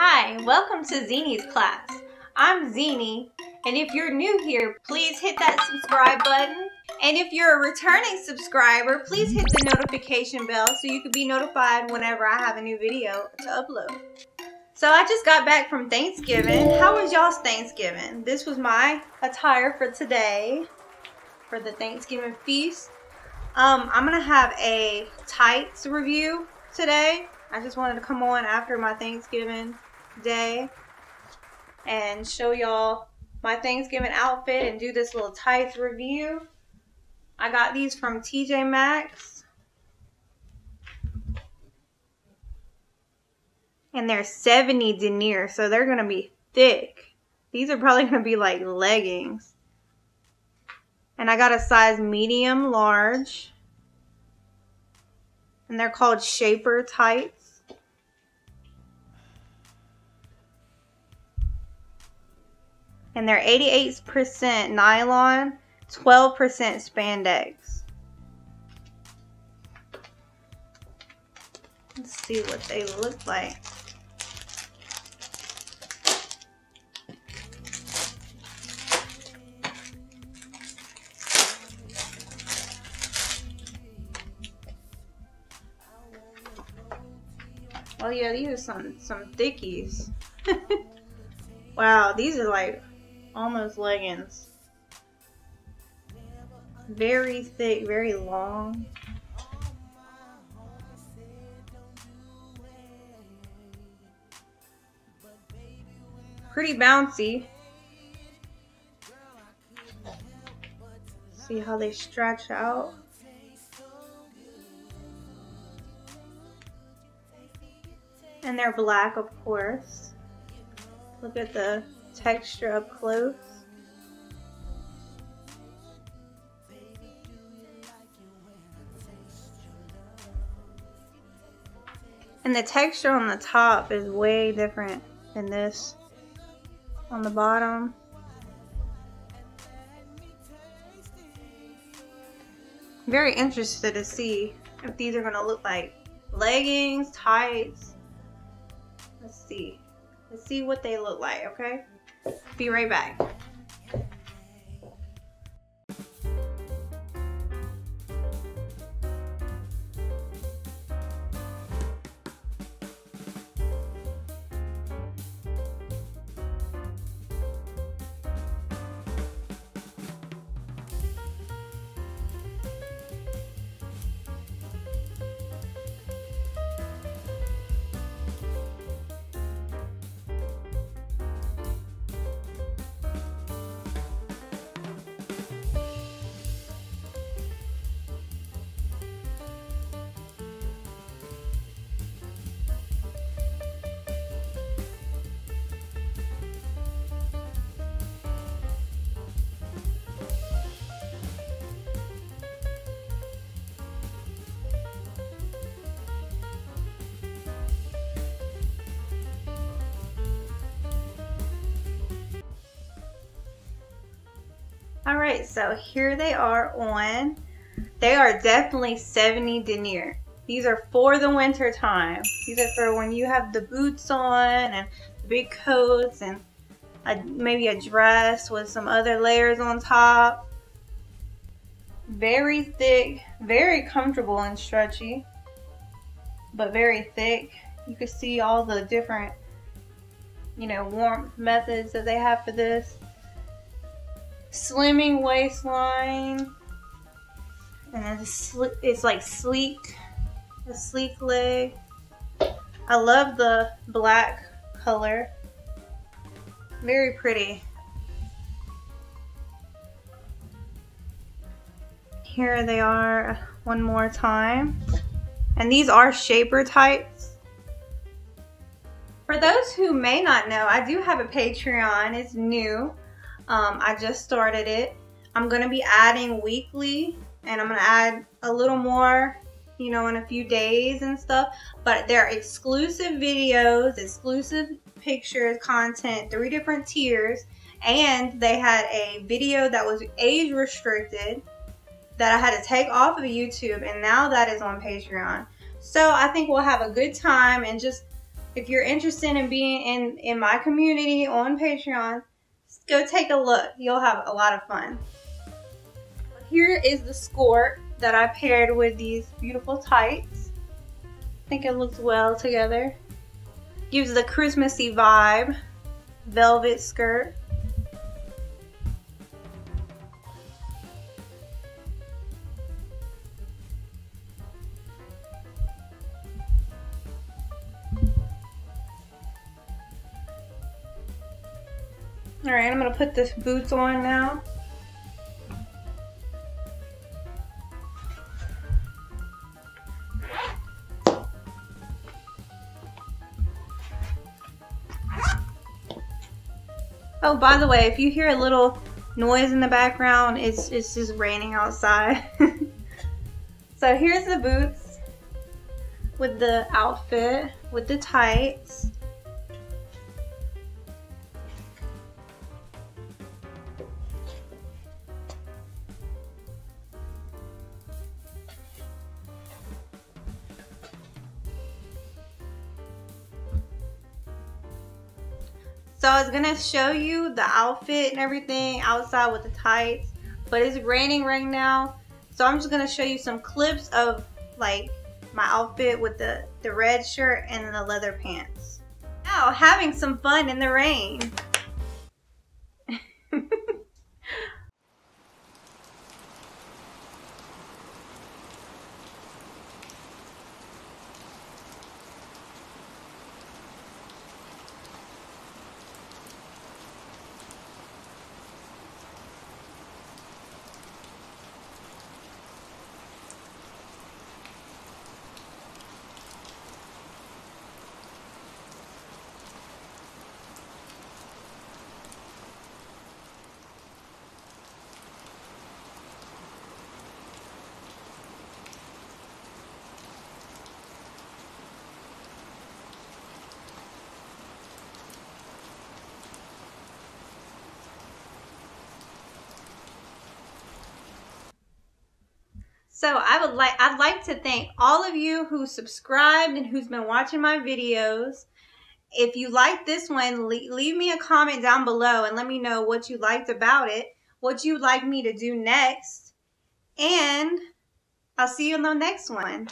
Hi, welcome to Zinnies Class. I'm Zinnie, and if you're new here, please hit that subscribe button. And if you're a returning subscriber, please hit the notification bell so you can be notified whenever I have a new video to upload. So I just got back from Thanksgiving. How was y'all's Thanksgiving? This was my attire for today, for the Thanksgiving feast. I'm gonna have a tights review today. I just wanted to come on after my Thanksgiving day and show y'all my Thanksgiving outfit and do this little tights review. I got these from TJ Maxx. And they're 70 denier, so they're gonna be thick. These are probably gonna be like leggings. And I got a size medium large. And they're called shaper tights. And they're 88% nylon, 12% spandex. Let's see what they look like. Oh yeah, these are some thickies. Wow, these are like almost leggings. Very thick, very long. Pretty bouncy. See how they stretch out. And they're black, of course. Look at the texture up close. And the texture on the top is way different than this on the bottom. Very interested to see if these are gonna look like leggings, tights. Let's see. Let's see what they look like, okay? Be right back. Alright, so here they are on. They are definitely 70 denier. These are for the winter time. These are for when you have the boots on and the big coats and maybe a dress with some other layers on top. Very thick, very comfortable and stretchy, but very thick. You can see all the different, warmth methods that they have for this. Slimming waistline, and it's like sleek, a sleek leg. I love the black color, very pretty. Here they are one more time, and these are shaper tights. For those who may not know, I do have a Patreon. It's new. I just started it. I'm going to be adding weekly, and I'm going to add a little more, in a few days and stuff. But they're exclusive videos, exclusive pictures, content, 3 different tiers. And they had a video that was age restricted that I had to take off of YouTube, and now that is on Patreon. So I think we'll have a good time and just if you're interested in being in my community on Patreon, go take a look. You'll have a lot of fun. Here is the skirt that I paired with these beautiful tights. I think it looks well together. Gives the Christmassy vibe. Velvet skirt. Alright, I'm going to put the boots on now. Oh, by the way, if you hear a little noise in the background, it's just raining outside. So here's the boots with the outfit, with the tights. So I was gonna show you the outfit and everything outside with the tights, but it's raining right now. So I'm just gonna show you some clips of like my outfit with the red shirt and the leather pants. Now, having some fun in the rain. So I'd like to thank all of you who subscribed and who's been watching my videos. If you like this one, leave me a comment down below and let me know what you liked about it, what you'd like me to do next, and I'll see you in the next one.